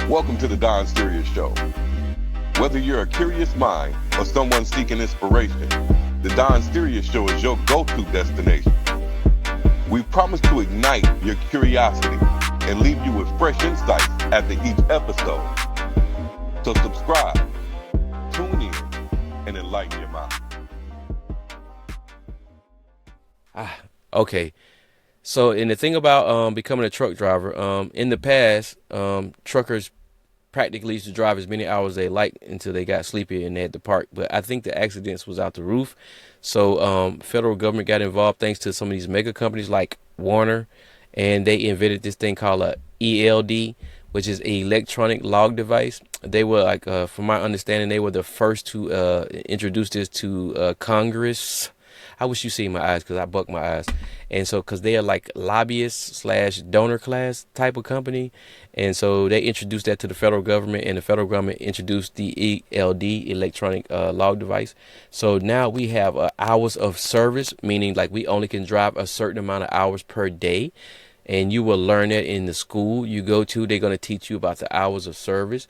Welcome to the Don Sirius Show. Whether you're a curious mind or someone seeking inspiration, the Don Sirius Show is your go-to destination. We promise to ignite your curiosity and leave you with fresh insights after each episode. So subscribe, tune in, and enlighten your mind. Okay. So, and the thing about becoming a truck driver, in the past, truckers practically used to drive as many hours they liked until they got sleepy and they had to park. But I think the accidents was out the roof. So federal government got involved thanks to some of these mega companies like Warner, and they invented this thing called a ELD, which is an electronic log device. They were like, from my understanding, they were the first to introduce this to Congress. I wish you see my eyes because I buck my eyes. And so, because they are like lobbyists / donor class type of company. And so they introduced that to the federal government, and the federal government introduced the ELD, electronic log device. So now we have hours of service, meaning like we only can drive a certain amount of hours per day. And you will learn that in the school you go to. They're going to teach you about the hours of service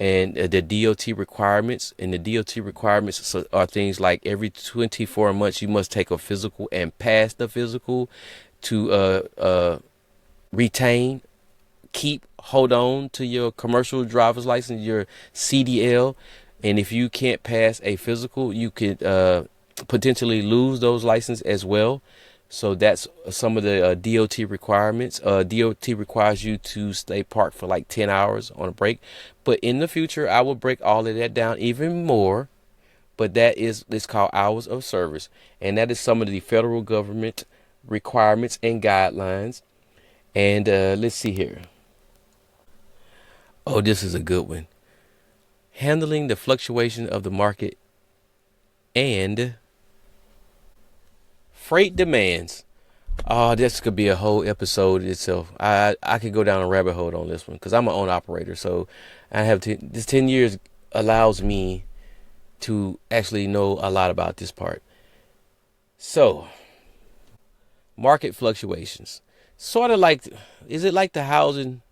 and the DOT requirements. And the DOT requirements are things like every 24 months you must take a physical and pass the physical to retain, hold on to your commercial driver's license, your CDL. And if you can't pass a physical, you could potentially lose those licenses as well. So that's some of the DOT requirements. DOT requires you to stay parked for like 10 hours on a break. But in the future, I will break all of that down even more. But it's called hours of service. And that is some of the federal government requirements and guidelines. And let's see here. Oh, this is a good one. Handling the fluctuation of the market and freight demands. Oh, this could be a whole episode itself. I could go down a rabbit hole on this one because I'm my own operator. So I have this 10 years allows me to actually know a lot about this part. So market fluctuations, sort of like, is it like the housing?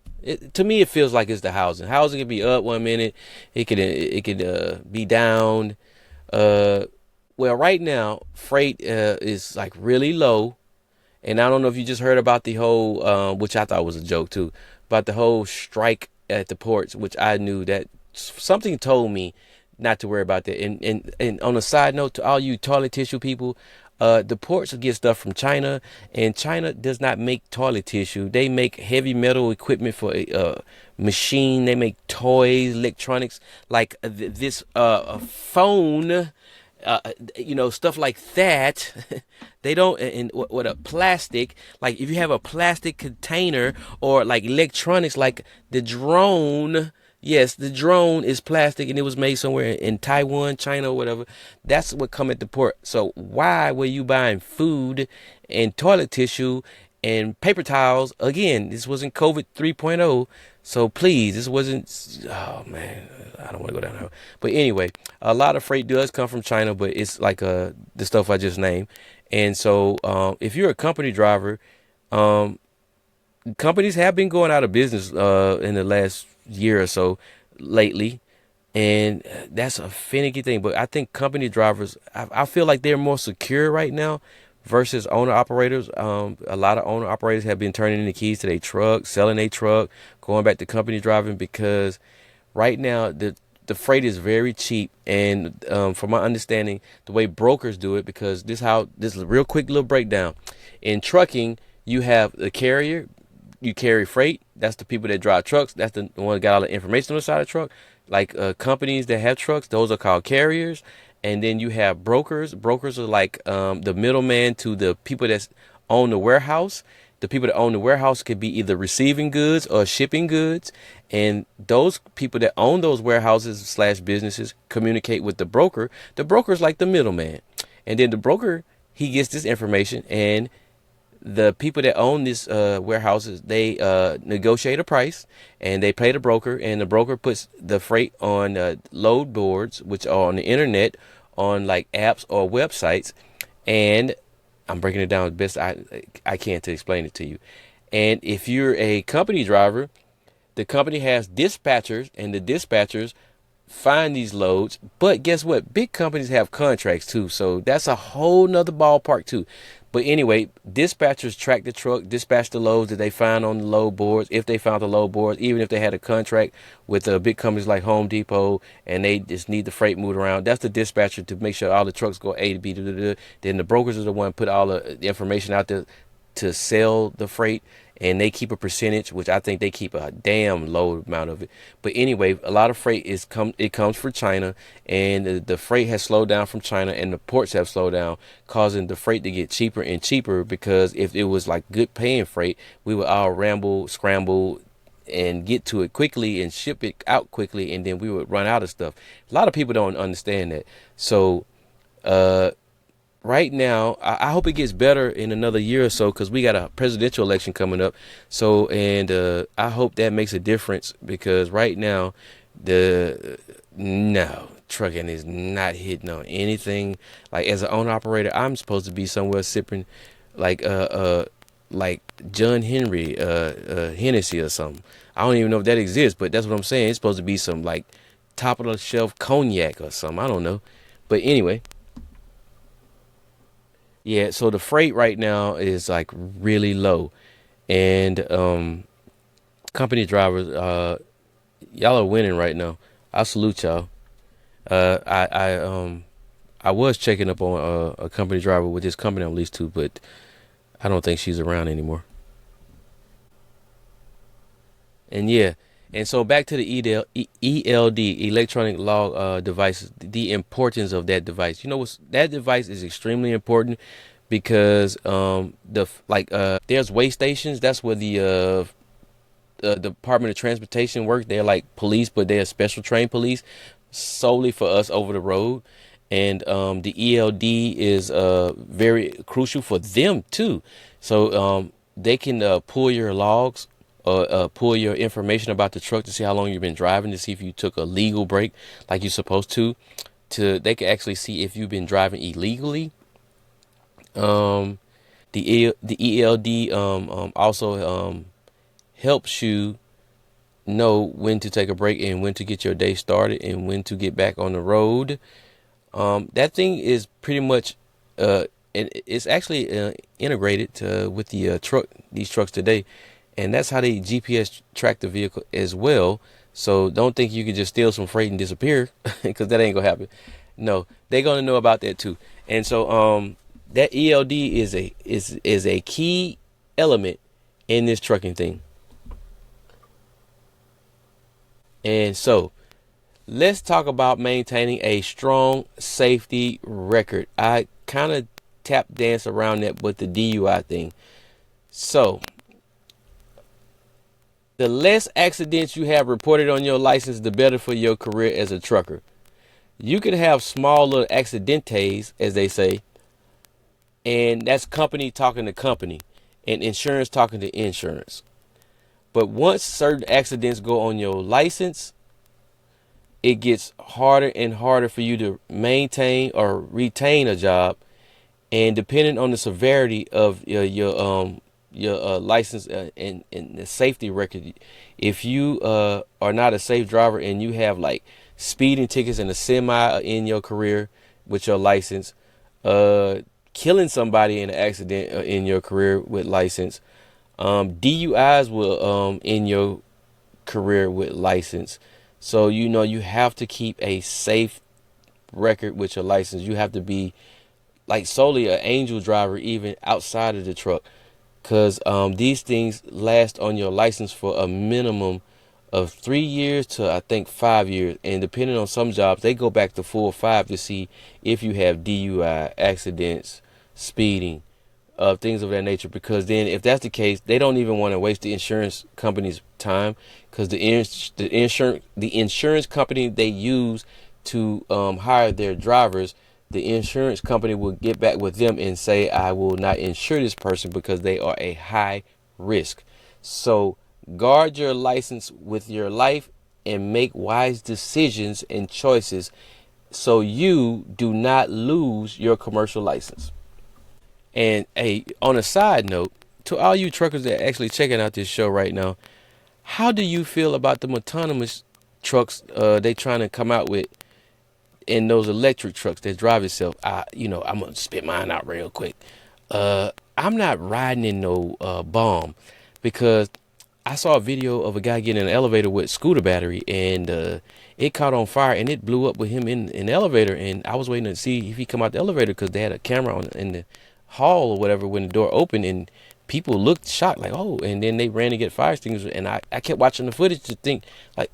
To me, it feels like it's the housing. Housing can be up 1 minute. It could be down. Well, right now, freight is like really low. And I don't know if you just heard about the whole, which I thought was a joke too, about the whole strike at the ports, which I knew that something told me not to worry about that. And on a side note, to all you toilet tissue people, the ports get stuff from China, and China does not make toilet tissue. They make heavy metal equipment for machine. They make toys, electronics, like this phone. Stuff like that. They don't, and what a plastic, like if you have a plastic container or like electronics, like the drone. Yes, the drone is plastic and it was made somewhere in Taiwan, China, or whatever. That's what come at the port. So why were you buying food and toilet tissue and paper towels? Again, this wasn't COVID 3.0. So please, this wasn't, oh man, I don't want to go down there. But anyway, a lot of freight does come from China, but it's like the stuff I just named. And so if you're a company driver, companies have been going out of business in the last year or so lately. And that's a finicky thing. But I think company drivers, I feel like they're more secure right now versus owner operators. A lot of owner operators have been turning in the keys to their truck, selling their truck, going back to company driving, because right now the freight is very cheap. And from my understanding, the way brokers do it, because this is a real quick little breakdown. In trucking, you have the carrier, you carry freight. That's the people that drive trucks. That's the one that got all the information on the side of the truck. Like companies that have trucks, those are called carriers. And then you have brokers. Brokers are like the middleman to the people that own the warehouse. The people that own the warehouse could be either receiving goods or shipping goods. And those people that own those warehouses / businesses communicate with the broker. The broker is like the middleman. And then the broker, he gets this information, and the people that own this warehouses, they negotiate a price and they pay the broker, and the broker puts the freight on load boards, which are on the internet, on like apps or websites. And I'm breaking it down as best I can to explain it to you. And if you're a company driver, The company has dispatchers, and the dispatchers find these loads. But guess what? Big companies have contracts too, so that's a whole nother ballpark too. But anyway, dispatchers track the truck, dispatch the loads that they find on the load boards. If they found the load boards, even if they had a contract with big companies like Home Depot and they just need the freight moved around, that's the dispatcher to make sure all the trucks go A to B. Then the brokers are the one put all the information out there to sell the freight, and they keep a percentage, which I think they keep a damn low amount of it. But anyway, a lot of freight comes from China, and the freight has slowed down from China, and the ports have slowed down, causing the freight to get cheaper and cheaper. Because if it was like good paying freight, we would all scramble and get to it quickly and ship it out quickly, and then we would run out of stuff. A lot of people don't understand that. So right now, I hope it gets better in another year or so, because we got a presidential election coming up. So, and I hope that makes a difference, because right now, trucking is not hitting on anything. Like, as an owner operator, I'm supposed to be somewhere sipping like John Henry, Hennessy or something. I don't even know if that exists, but that's what I'm saying. It's supposed to be some like top of the shelf cognac or something. I don't know. But anyway. Yeah, so the freight right now is like really low, and company drivers, y'all are winning right now. I salute y'all. I was checking up on a company driver with this company I'm leased to, but I don't think she's around anymore. And yeah, and so back to the ELD, electronic log devices, the importance of that device. You know, that device is extremely important, because there's weigh stations. That's where the Department of Transportation work. They're like police, but they're special trained police solely for us over the road. And the ELD is very crucial for them too. So they can pull your logs, pull your information about the truck to see how long you've been driving, to see if you took a legal break like you're supposed to. They can actually see if you've been driving illegally. The ELD also helps you know when to take a break and when to get your day started and when to get back on the road. That thing is pretty much and it's actually integrated with these trucks today. And that's how they GPS track the vehicle as well. So don't think you can just steal some freight and disappear, because that ain't gonna happen. No, they're gonna know about that too. And so that ELD is a key element in this trucking thing. And so let's talk about maintaining a strong safety record. I kind of tap dance around that with the DUI thing. So the less accidents you have reported on your license, the better for your career as a trucker. You can have small little accidentes, as they say, and that's company talking to company and insurance talking to insurance. But once certain accidents go on your license, it gets harder and harder for you to maintain or retain a job. And depending on the severity of your license and the safety record, if you are not a safe driver and you have like speeding tickets and a semi in your career with your license, killing somebody in an accident in your career with license, DUIs will in your career with license. So you have to keep a safe record with your license. You have to be like solely an angel driver even outside of the truck. Because these things last on your license for a minimum of 3 years to, I think, 5 years. And depending on some jobs, they go back to 4 or 5 to see if you have DUI, accidents, speeding, things of that nature. Because then if that's the case, they don't even want to waste the insurance company's time. Because the insurance company they use to hire their drivers, the insurance company will get back with them and say, I will not insure this person because they are a high risk. So guard your license with your life and make wise decisions and choices so you do not lose your commercial license. And on a side note, to all you truckers that are actually checking out this show right now, How do you feel about them autonomous trucks they trying to come out with, and those electric trucks that drive itself? I'm gonna spit mine out real quick. I'm not riding in no bomb, because I saw a video of a guy getting in an elevator with scooter battery, and it caught on fire and it blew up with him in the elevator. And I was waiting to see if he come out the elevator, because they had a camera in the hall or whatever when the door opened, and people looked shocked like, oh, and then they ran to get fire extinguishers. And I kept watching the footage to think like,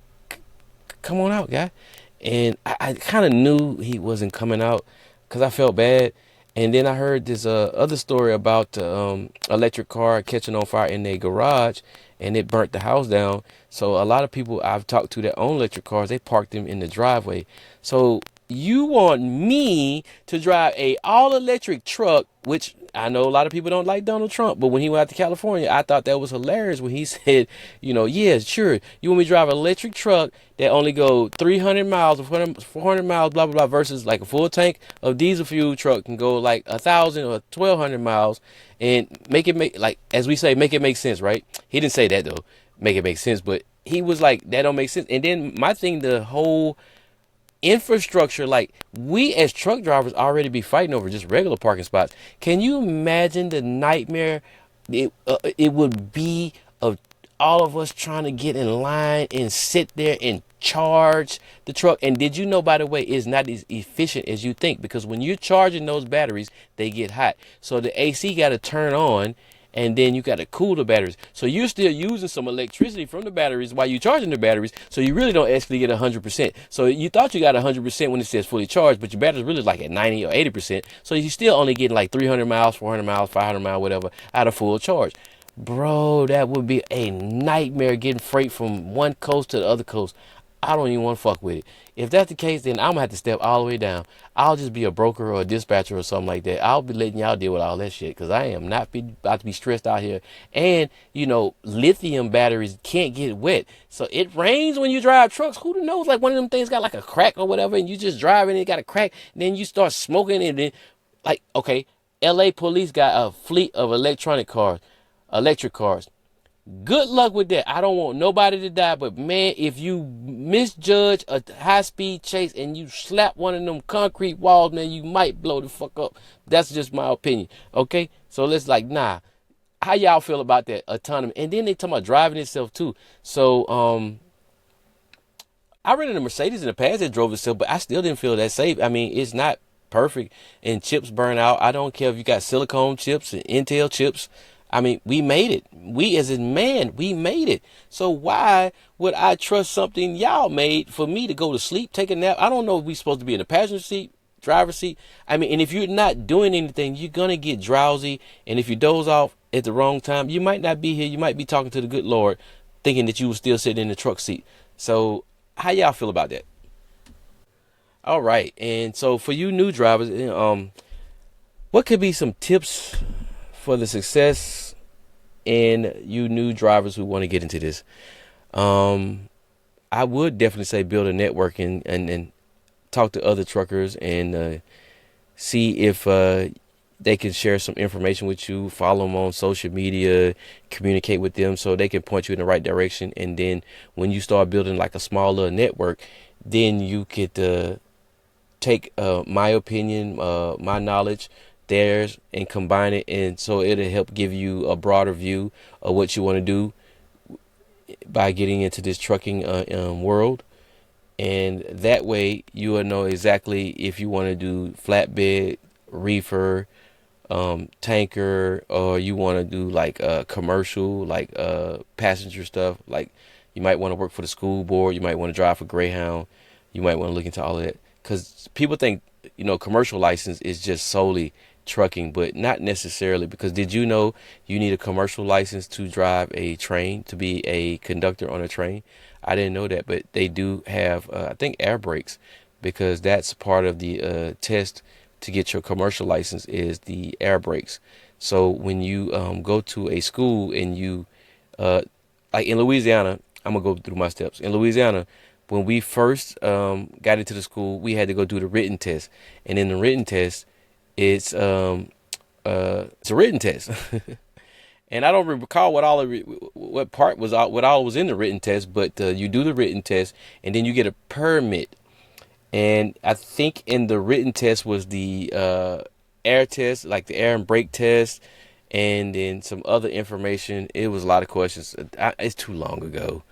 come on out, guy. And I kind of knew he wasn't coming out because I felt bad. And then I heard this other story about the electric car catching on fire in their garage, and it burnt the house down. So a lot of people I've talked to that own electric cars, they parked them in the driveway. So you want me to drive a all electric truck, which I know a lot of people don't like Donald Trump, but when he went out to California, I thought that was hilarious when he said, yeah, sure, you want me to drive an electric truck that only go 300 miles or 400 miles, blah, blah, blah, versus like a full tank of diesel fuel truck can go like 1,000 or 1,200 miles, and make like, as we say, make it make sense, right? He didn't say that though, make it make sense, but he was like, that don't make sense. And then my thing, the whole infrastructure, like, we as truck drivers already be fighting over just regular parking spots. Can you imagine the nightmare it would be of all of us trying to get in line and sit there and charge the truck? And did you know, by the way, it's not as efficient as you think, because when you're charging those batteries, they get hot. So the AC got to turn on, and then you got to cool the batteries. So you're still using some electricity from the batteries while you're charging the batteries. So you really don't actually get 100%. So you thought you got 100% when it says fully charged, but your battery's really like at 90 or 80%. So you still only getting like 300 miles, 400 miles, 500 miles, whatever, out of full charge. Bro, that would be a nightmare, getting freight from one coast to the other coast. I don't even want to fuck with it. If that's the case, then I'm going to have to step all the way down. I'll just be a broker or a dispatcher or something like that. I'll be letting y'all deal with all that shit, because I am not about to be stressed out here. And, lithium batteries can't get wet. So it rains when you drive trucks. Who knows? Like, one of them things got like a crack or whatever, and you just drive and it got a crack. And then you start smoking, and then, like, okay, LA police got a fleet of electric cars. Good luck with that. I don't want nobody to die, but man, if you misjudge a high-speed chase and you slap one of them concrete walls, man, you might blow the fuck up. That's just my opinion, okay? So let's nah. How y'all feel about that autonomy? And then they talking about driving itself too. So I rented a Mercedes in the past that drove itself, but I still didn't feel that safe. I mean, it's not perfect, and chips burn out. I don't care if you got silicone chips and Intel chips. I mean, we made it. We as in man, we made it. So why would I trust something y'all made for me to go to sleep, take a nap? I don't know if we're supposed to be in the passenger seat, driver's seat. I mean, and if you're not doing anything, you're going to get drowsy. And if you doze off at the wrong time, you might not be here. You might be talking to the good Lord, thinking that you were still sitting in the truck seat. So how y'all feel about that? All right. And so for you new drivers, what could be some tips for the success and you new drivers who want to get into this? I would definitely say build a network and talk to other truckers and see if they can share some information with you, follow them on social media, communicate with them so they can point you in the right direction. And then when you start building like a small little network, then you could take my opinion, my knowledge, theirs, and combine it, and so it'll help give you a broader view of what you want to do by getting into this trucking world. And that way you will know exactly if you want to do flatbed, reefer, tanker, or you want to do like commercial, like passenger stuff. Like you might want to work for the school board, you might want to drive for Greyhound, you might want to look into all of that, because people think commercial license is just solely trucking, but not necessarily. Because did you know you need a commercial license to drive a train, to be a conductor on a train? I didn't know that, but they do have I think air brakes, because that's part of the test to get your commercial license is the air brakes. So when you go to a school and you like in Louisiana, I'm gonna go through my steps. In Louisiana, when we first got into the school, we had to go do the written test, and in the written test, it's a written test, And I don't recall what part was out, what all was in the written test, but you do the written test, and then you get a permit. And I think in the written test was the air test, like the air and brake test, and then some other information. It was a lot of questions. It's too long ago.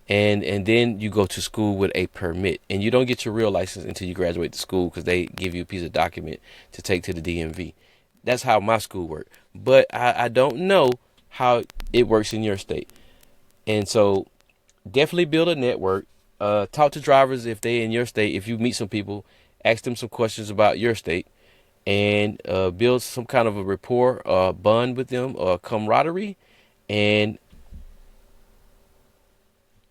And then you go to school with a permit, and you don't get your real license until you graduate the school, because they give you a piece of document to take to the DMV. That's how my school worked. But I don't know how it works in your state. And so definitely build a network. Talk to drivers if they in your state. If you meet some people, ask them some questions about your state, and build some kind of a rapport, bond with them, or camaraderie, and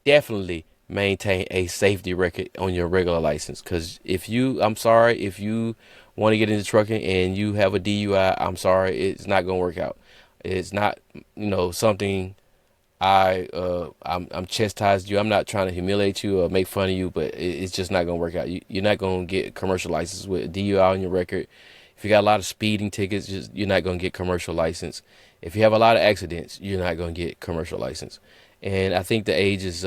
definitely maintain a safety record on your regular license. Because I'm sorry, if you want to get into trucking and you have a DUI, I'm sorry, it's not gonna work out. It's not, something I'm chastised you. I'm not trying to humiliate you or make fun of you, but it's just not gonna work out. You're not gonna get commercial license with a DUI on your record. If you got a lot of speeding tickets, you're not gonna get commercial license. If you have a lot of accidents, you're not gonna get commercial license. And I think the age is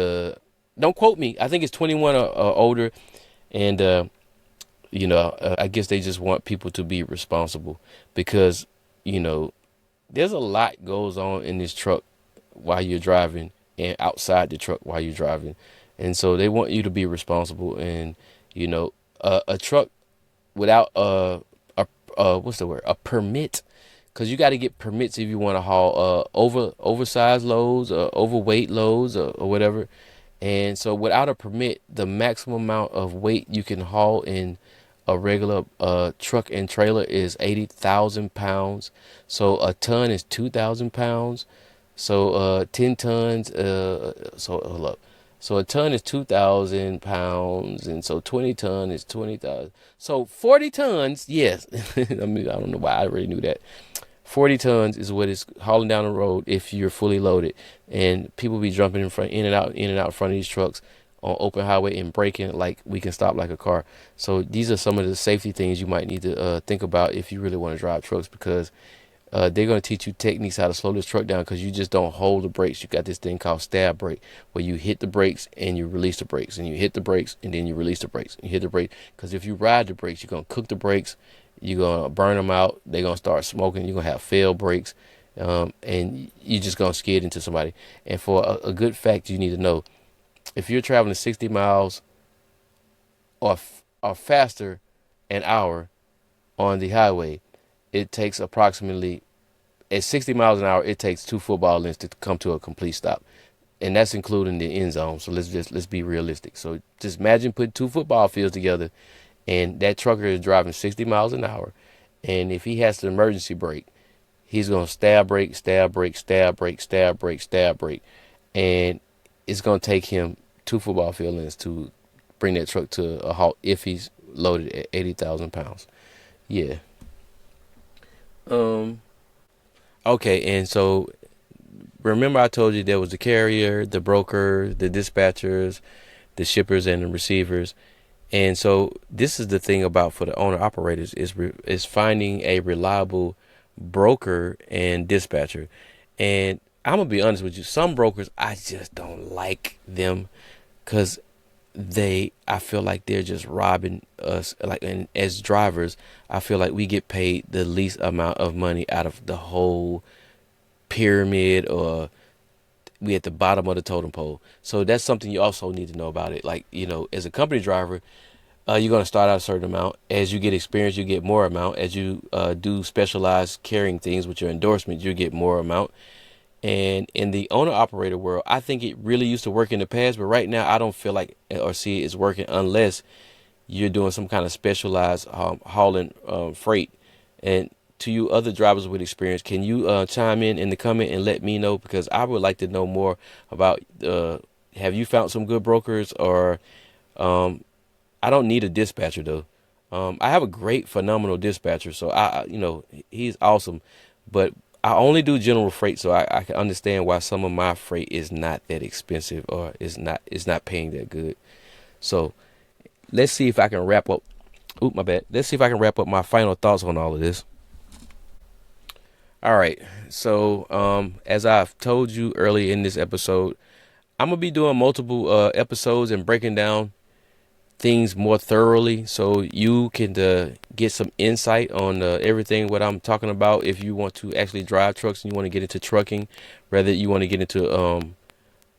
don't quote me. I think it's 21 or older, and I guess they just want people to be responsible, because there's a lot goes on in this truck while you're driving, and outside the truck while you're driving. And so they want you to be responsible. And a truck without what's the word, a permit, because you got to get permits if you want to haul oversized loads, overweight loads, or whatever. And so without a permit, the maximum amount of weight you can haul in a regular truck and trailer is 80,000 pounds. So a ton is 2,000 pounds. So 10 tons, so hold up. So a ton is 2,000 pounds, and so 20 ton is 20,000. So 40 tons, yes. I mean, I don't know why I already knew that. 40 tons is what it's hauling down the road if you're fully loaded. And people be jumping in and out in front of these trucks on open highway and braking like we can stop like a car. So these are some of the safety things you might need to think about if you really want to drive trucks, because they're going to teach you techniques how to slow this truck down, because you just don't hold the brakes. You got this thing called stab brake, where you hit the brakes and you release the brakes, and you hit the brakes and then you release the brakes. You hit the brake, because if you ride the brakes, you're going to cook the brakes. You're going to burn them out. They're going to start smoking. You're going to have failed brakes, and you're just going to skid into somebody. And for a good fact you need to know, if you're traveling 60 miles or faster an hour on the highway, it takes approximately, at 60 miles an hour, it takes 2 football lengths to come to a complete stop. And that's including the end zone. So let's be realistic. So just imagine putting 2 football fields together, and that trucker is driving 60 miles an hour. And if he has to emergency brake, he's going to stab brake, stab brake, stab brake, stab brake, stab brake. And it's going to take him 2 football field lengths to bring that truck to a halt if he's loaded at 80,000 pounds. Yeah. Okay, and so remember I told you there was the carrier, the broker, the dispatchers, the shippers, and the receivers. And so this is the thing about for the owner operators is finding a reliable broker and dispatcher. And I'm gonna be honest with you, some brokers I just don't like them, because I feel like they're just robbing us. Like, and as drivers, I feel like we get paid the least amount of money out of the whole pyramid, or we at the bottom of the totem pole. So that's something you also need to know about it. Like, as a company driver, you're going to start out a certain amount. As you get experience, you get more amount. As you do specialized carrying things with your endorsement, you get more amount. And in the owner operator world, I think it really used to work in the past, but right now I don't feel like or see it's working unless you're doing some kind of specialized hauling freight. And to you other drivers with experience, can you chime in the comment and let me know, because I would like to know more about have you found some good brokers, or I don't need a dispatcher though. I have a great, phenomenal dispatcher, so he's awesome, but I only do general freight, so I can understand why some of my freight is not that expensive, or is not paying that good. So let's see if I can wrap up. Let's see if I can wrap up my final thoughts on all of this. All right. So, as I've told you early in this episode, I'm gonna be doing multiple episodes and breaking down things more thoroughly, so you can get some insight on everything what I'm talking about. If you want to actually drive trucks and you want to get into trucking, whether you want to get into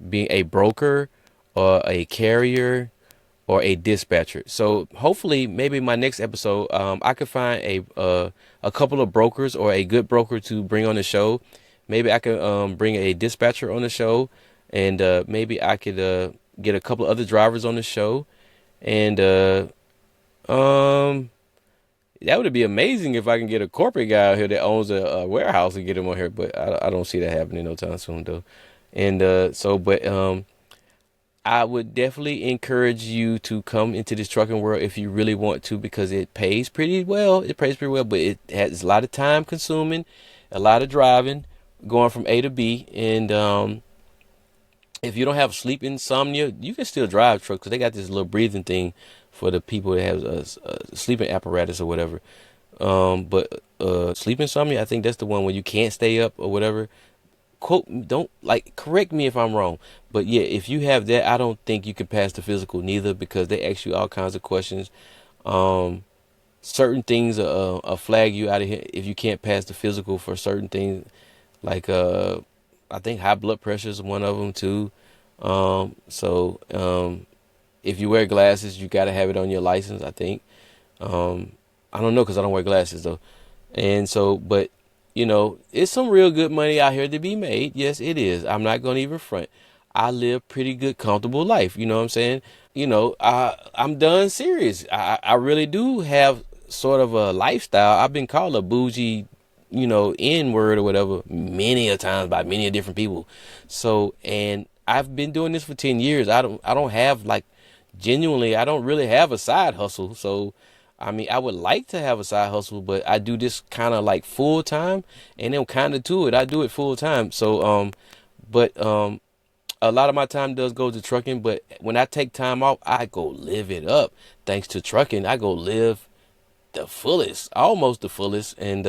being a broker or a carrier or a dispatcher. So hopefully, maybe my next episode, I could find a couple of brokers or a good broker to bring on the show. Maybe I could bring a dispatcher on the show, and maybe I could get a couple of other drivers on the show, and um, that would be amazing if I can get a corporate guy out here that owns a warehouse and get him on here. But I don't see that happening no time soon though. And but I would definitely encourage you to come into this trucking world if you really want to, because it pays pretty well. It pays pretty well, but it has a lot of time consuming, a lot of driving, going from A to B. And if you don't have sleep insomnia, you can still drive trucks because they got this little breathing thing for the people that have a sleeping apparatus or whatever. But sleep insomnia, I think that's the one where you can't stay up or whatever. Quote, don't like correct me if I'm wrong, but yeah, if you have that, I don't think you can pass the physical neither, because they ask you all kinds of questions. Certain things flag you out of here if you can't pass the physical for certain things, like I think high blood pressure is one of them too. If you wear glasses, you got to have it on your license, I think. I don't know because I don't wear glasses though. And so, but it's some real good money out here to be made. Yes, it is. I'm not going to even front. I live pretty good, comfortable life. You know what I'm saying? I'm Don Sirius. I really do have sort of a lifestyle. I've been called a bougie, N word or whatever, many a times by many of different people. So, and I've been doing this for 10 years. I don't have like, genuinely, I don't really have a side hustle. So, I mean, I would like to have a side hustle, but I do this kind of like full time, and then kind of to it. I do it full time. So, a lot of my time does go to trucking, but when I take time off, I go live it up. Thanks to trucking, I go live the fullest, almost the fullest. And,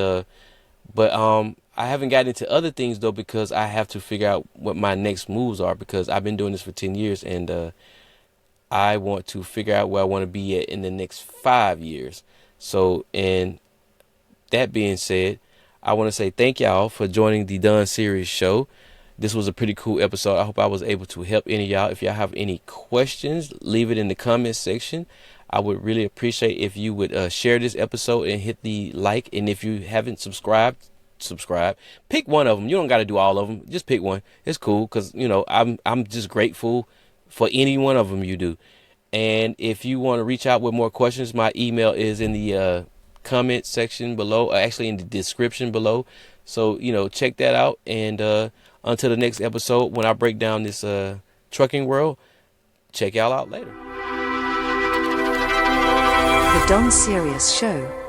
I haven't gotten into other things though, because I have to figure out what my next moves are, because I've been doing this for 10 years, and, I want to figure out where I want to be at in the next 5 years. So, and that being said, I want to say thank y'all for joining the Don Sirius Show. This was a pretty cool episode. I hope I was able to help any of y'all. If y'all have any questions, leave it in the comment section. I would really appreciate if you would share this episode and hit the like. And if you haven't subscribed, subscribe. Pick one of them. You don't got to do all of them. Just pick one. It's cool because, I'm just grateful for any one of them you do. And if you want to reach out with more questions, my email is in the comment section below, actually in the description below. So, check that out. And until the next episode, when I break down this trucking world, check y'all out later. The Don Sirius Show.